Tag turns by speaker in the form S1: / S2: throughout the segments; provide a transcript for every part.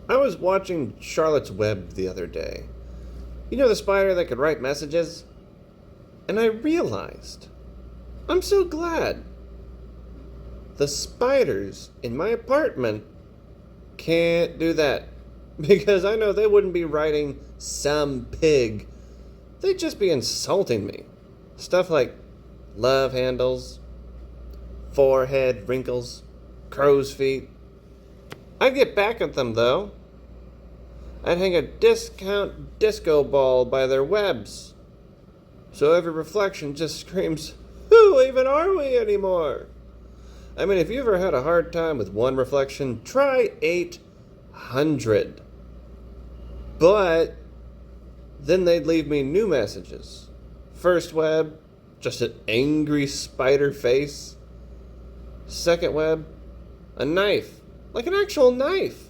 S1: I was watching Charlotte's Web the other day. You know the spider that could write messages? And I realized, I'm so glad. The spiders in my apartment can't do that. Because I know they wouldn't be writing some pig. They'd just be insulting me. Stuff like love handles, forehead wrinkles, crow's feet. I'd get back at them though. I'd hang a discount disco ball by their webs. So every reflection just screams, who even are we anymore? I mean, if you ever had a hard time with one reflection, try 800. But then they'd leave me new messages. First web, just an angry spider face. Second web, a knife, like an actual knife,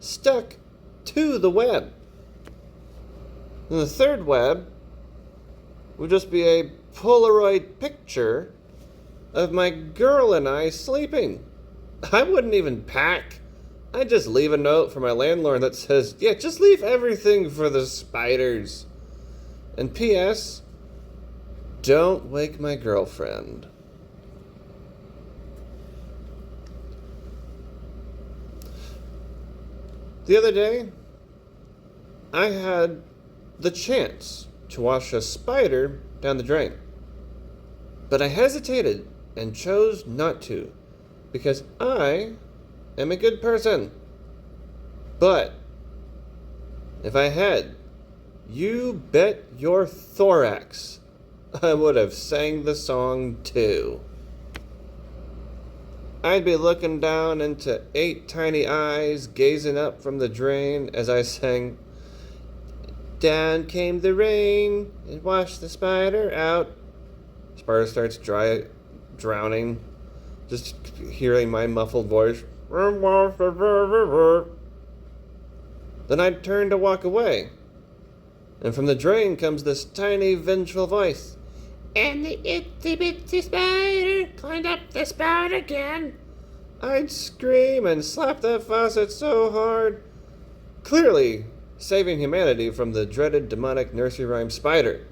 S1: stuck to the web. And the third web would just be a Polaroid picture of my girl and I sleeping. I wouldn't even pack. I'd just leave a note for my landlord that says, yeah, just leave everything for the spiders. And P.S., don't wake my girlfriend. The other day, I had the chance to wash a spider down the drain. But I hesitated and chose not to because I am a good person. But if I had, you bet your thorax I would have sang the song too. I'd be looking down into 8 tiny eyes gazing up from the drain as I sang, down came the rain and washed the spider out. Spider starts drowning, just hearing my muffled voice. Then I'd turn to walk away, and from the drain comes this tiny vengeful voice. And the itsy bitsy spider climbed up the spout again. I'd scream and slap that faucet so hard, clearly saving humanity from the dreaded demonic nursery rhyme spider.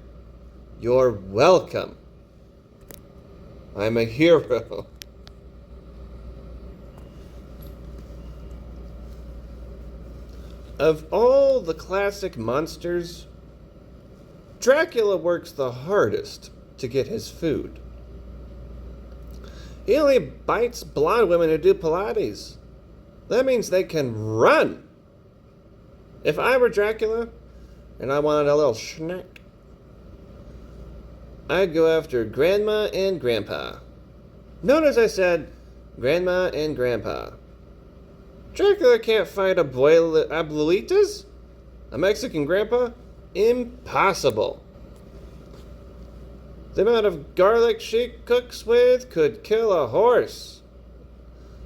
S1: You're welcome. I'm a hero. Of all the classic monsters, Dracula works the hardest to get his food. He only bites blonde women who do Pilates. That means they can run. If I were Dracula and I wanted a little snack, I'd go after Grandma and Grandpa. Notice I said Grandma and Grandpa. Dracula can't fight abuelitas? A Mexican grandpa? Impossible. The amount of garlic she cooks with could kill a horse.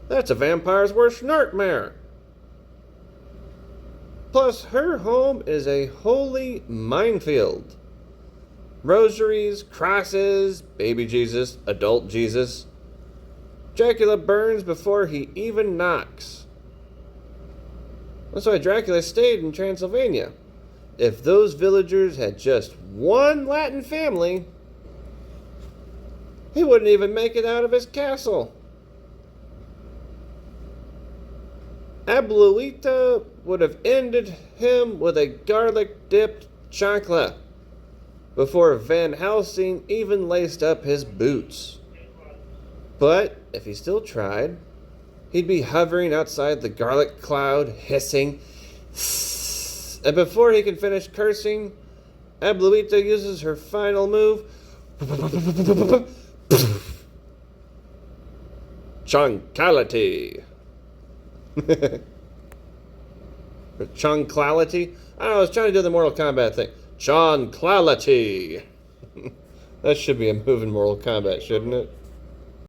S1: That's a vampire's worst nightmare. Plus, her home is a holy minefield. Rosaries, crosses, baby Jesus, adult Jesus. Dracula burns before he even knocks. That's why Dracula stayed in Transylvania. If those villagers had just one Latin family, he wouldn't even make it out of his castle. Abuelita would have ended him with a garlic-dipped chancla before Van Helsing even laced up his boots. But if he still tried, he'd be hovering outside the garlic cloud, hissing. And before he can finish cursing, Abuelita uses her final move. CHANCLALITY. CHANCLALITY? I don't know, I was trying to do the Mortal Kombat thing. CHANCLALITY. That should be a move in Mortal Kombat, shouldn't it?